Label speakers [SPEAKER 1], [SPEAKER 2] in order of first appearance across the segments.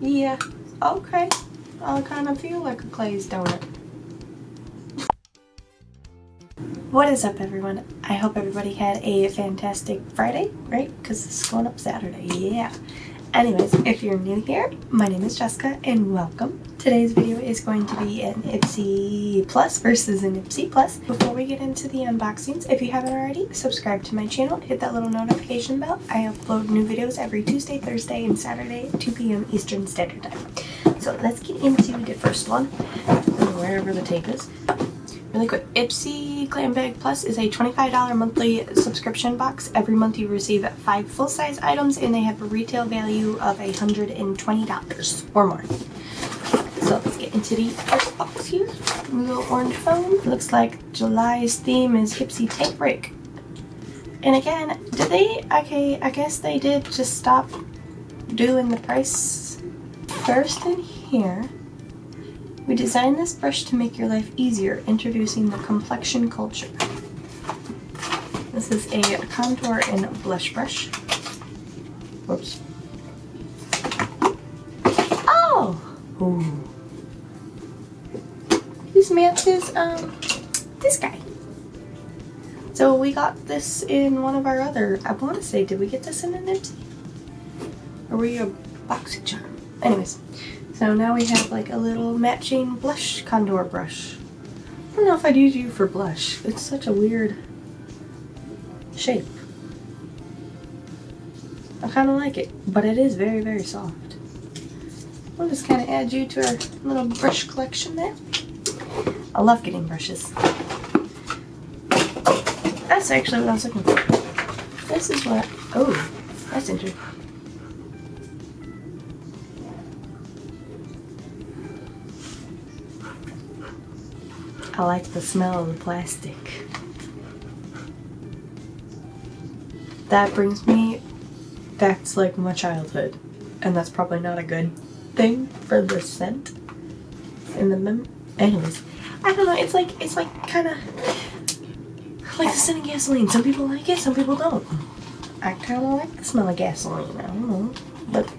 [SPEAKER 1] Yeah, okay. I kind of feel like a glazed donut. What is up, everyone? I hope everybody had a fantastic Friday, right? Because this is going up Saturday, yeah. Anyways, if you're new here, my name is Jessica and welcome. Today's video is going to be an Ipsy Plus versus an Ipsy Plus. Before we get into the unboxings, if you haven't already, subscribe to my channel, hit that little notification bell. I upload new videos every Tuesday, Thursday, and Saturday at 2 p.m. Eastern Standard Time. So let's get into the first one, wherever the tape is. Really quick, Ipsy Glam Bag Plus is a $25 monthly subscription box. Every month you receive 5 full-size items and they have a retail value of $120 or more. So let's get into the first box here. A little orange foam. Looks like July's theme is Ipsy Tank Break. And again, did they, okay, I guess they did just stop doing the price first in here. We designed this brush to make your life easier, introducing the complexion culture. This is a contour and blush brush. Whoops. Oh! Ooh. This matches, this guy. So we got this in one of our other, I want to say, did we get this in an Ipsy? Or were you a BoxyCharm? Anyways. So now we have like a little matching blush contour brush. I don't know if I'd use you for blush. It's such a weird shape. I kind of like it, but it is very, very soft. We'll just kind of add you to our little brush collection there. I love getting brushes. That's actually what I was looking for. This is what, oh, that's interesting. I like the smell of the plastic. That brings me back to like my childhood, and that's probably not a good thing for the scent in the anyways, I don't know, it's like kind of like the scent of gasoline. Some people like it, some people don't. I kind of like the smell of gasoline, I don't know, but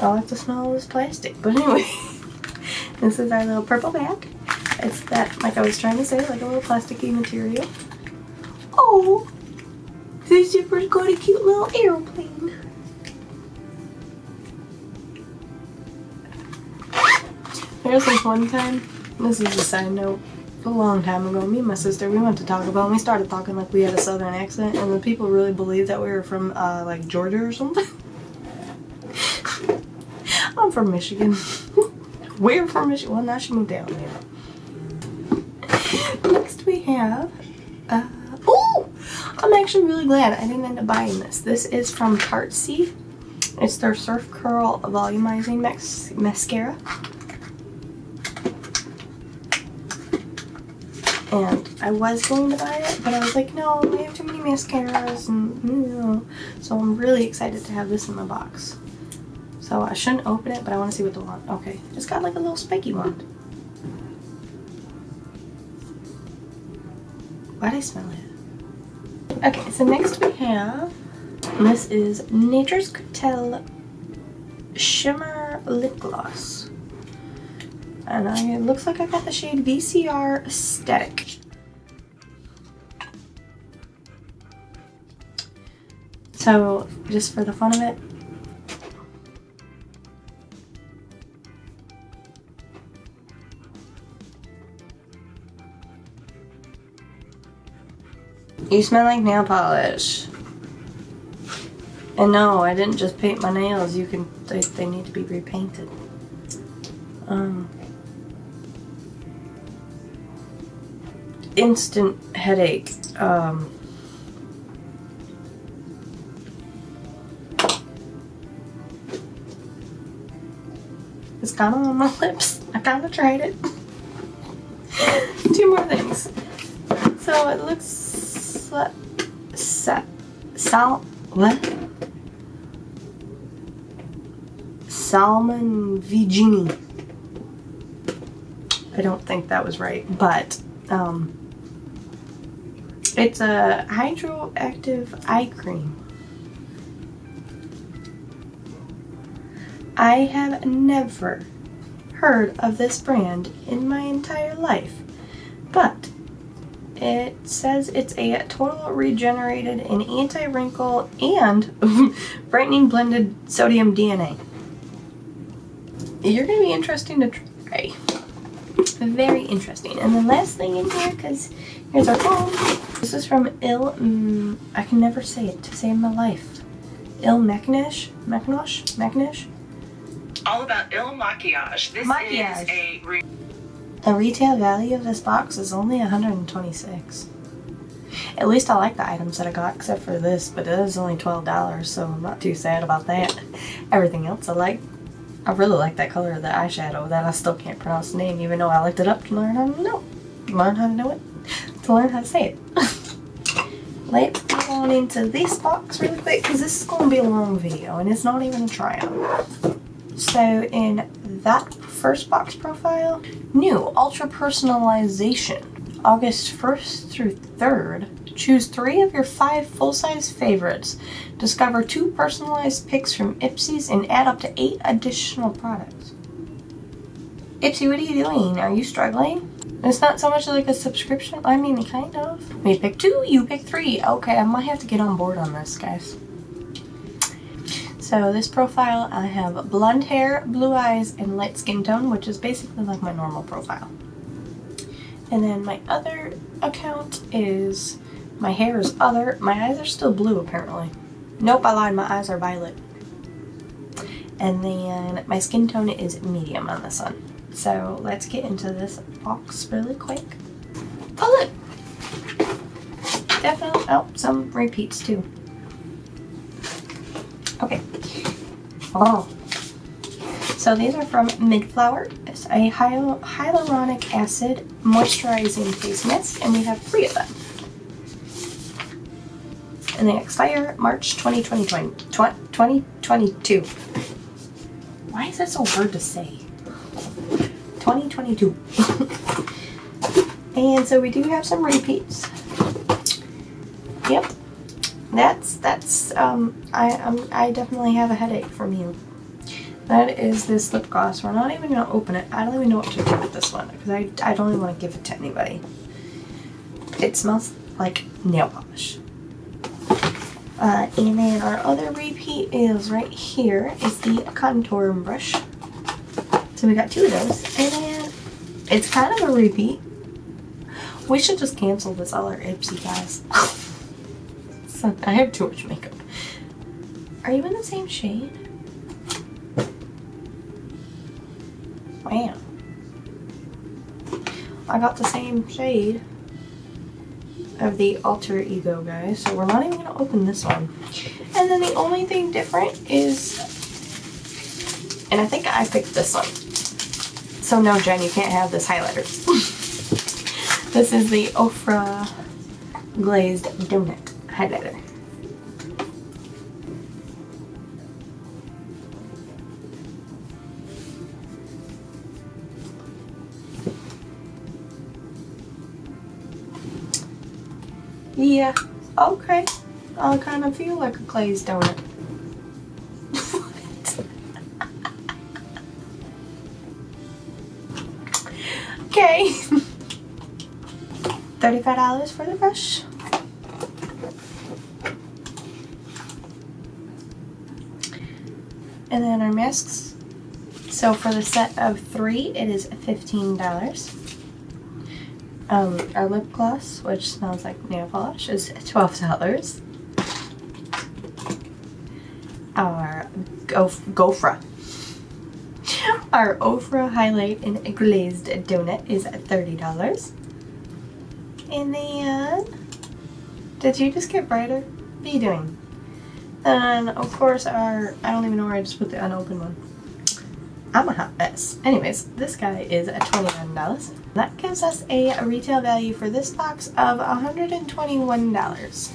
[SPEAKER 1] I like the smell of this plastic. But anyway, this is our little purple bag. It's that, like I was trying to say, like a little plasticky material. Oh! This is got a cute little airplane. There was this one time, this is a side note, a long time ago, me and my sister, we went to Taco Bell and we started talking like we had a southern accent, and the people really believed that we were from like Georgia or something. I'm from Michigan. We're from Michigan. Well, now she moved down there. Next we have, oh! I'm actually really glad I didn't end up buying this. This is from Tartsy. It's their Surf Curl Volumizing Mascara. And I was going to buy it, but I was like, no, I have too many mascaras, and no. So I'm really excited to have this in my box. So I shouldn't open it, but I want to see what the wand, okay. It's got like a little spiky wand. Why'd I smell it? Okay, so next we have, this is Nature's Cocktail Shimmer Lip Gloss. And it looks like I got the shade VCR Aesthetic. So, just for the fun of it, you smell like nail polish. And no, I didn't just paint my nails. You can, they need to be repainted. Instant headache. It's kind of on my lips. I kind of tried it. 2 more things. So it looks Salmon Vigini. I don't think that was right, but it's a hydroactive eye cream. I have never heard of this brand in my entire life, but it says it's a total regenerated and anti-wrinkle and brightening blended sodium DNA. You're going to be interesting to try. Very interesting. And the last thing in here, because here's our phone. This is from I can never say it to save my life. Maquillage.
[SPEAKER 2] All about maquillage. This
[SPEAKER 1] Maquillage.
[SPEAKER 2] is
[SPEAKER 1] The retail value of this box is only $126. At least I like the items that I got, except for this, but it is only $12, so I'm not too sad about that. Everything else I like. I really like that color of the eyeshadow that I still can't pronounce the name, even though I looked it up to learn how to know. To learn how to say it. Let's go on into this box really quick, because this is going to be a long video, and it's not even a try-on. So in that first box profile, new ultra personalization, August 1st through 3rd. Choose 3 of your 5 full-size favorites. Discover 2 personalized picks from Ipsy's and add up to 8 additional products. Ipsy, what are you doing? Are you struggling? It's not so much like a subscription. I mean, kind of. We pick 2, you pick 3. Okay, I might have to get on board on this, guys. So this profile, I have blonde hair, blue eyes, and light skin tone, which is basically like my normal profile. And then my other account is, my hair is other. My eyes are still blue, apparently. Nope, I lied, my eyes are violet. And then my skin tone is medium on this one. So let's get into this box really quick. Pull it! Definitely, oh, some repeats too. Okay. Oh. So these are from Midflower. It's a hyaluronic acid moisturizing face mist, and we have 3 of them. And they expire March 2022. Why is that so hard to say? 2022. And so we do have some repeats. Yep. I definitely have a headache from you. That is this lip gloss. We're not even gonna open it. I don't even know what to do with this one because I don't even want to give it to anybody. It smells like nail polish. And then our other repeat is right here. Is the contour brush. So we got 2 of those, and then it's kind of a repeat. We should just cancel this all our Ipsy guys. So, I have too much makeup. Are you in the same shade? Wow. I got the same shade of the alter ego, guys, so we're not even going to open this one. And then the only thing different is, and I think I picked this one. So no, Jen, you can't have this highlighter. This is the Ofra Glazed Donut highlighter. Yeah, okay. I kind of feel like a glazed donut. Okay. $35 for the brush. And then our masks. So for the set of 3, it is $15. Our lip gloss, which smells like nail polish, is $12. Our Our Ofra Highlight and Glazed Donut is $30. And then, did you just get brighter? What are you doing? And of course I don't even know where I just put the unopened one. I'm a hot mess. Anyways, this guy is at $29. That gives us a retail value for this box of $121.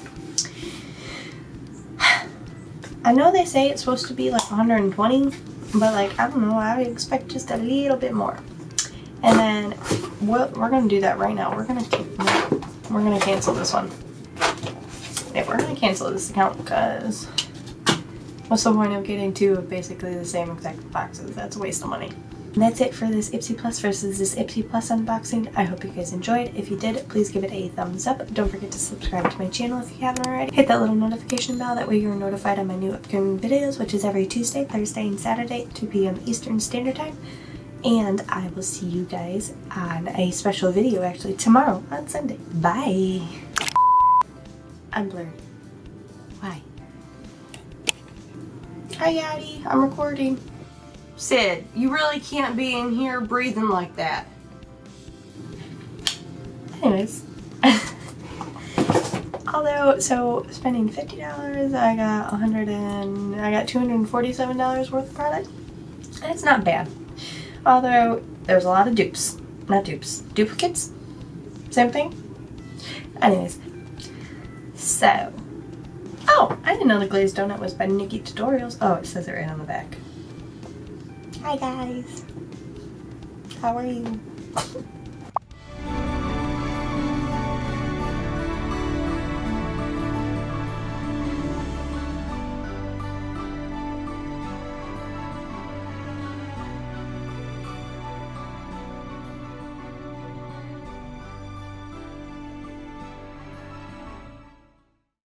[SPEAKER 1] I know they say it's supposed to be like 120, but like, I don't know, I would expect just a little bit more. And then we're gonna do that right now. We're gonna cancel this one. Yeah, we're gonna cancel this account because What's the point of getting two of basically the same exact boxes? That's a waste of money. And that's it for this Ipsy Plus versus this Ipsy Plus unboxing. I hope you guys enjoyed. If you did, please give it a thumbs up. Don't forget to subscribe to my channel if you haven't already. Hit that little notification bell, that way you're notified on my new upcoming videos, which is every Tuesday, Thursday, and Saturday at 2 p.m. Eastern Standard Time. And I will see you guys on a special video actually tomorrow on Sunday. Bye! I'm blurry. Why? Hi Yadi, I'm recording. Sid, you really can't be in here breathing like that. Anyways. Although, so spending $50, I got $247 worth of product. And it's not bad. Although, there's a lot of dupes. Not dupes. Duplicates? Same thing? Anyways. So. Oh, I didn't know the glazed donut was by Nikki Tutorials. Oh, it says it right on the back. Hi guys. How are you?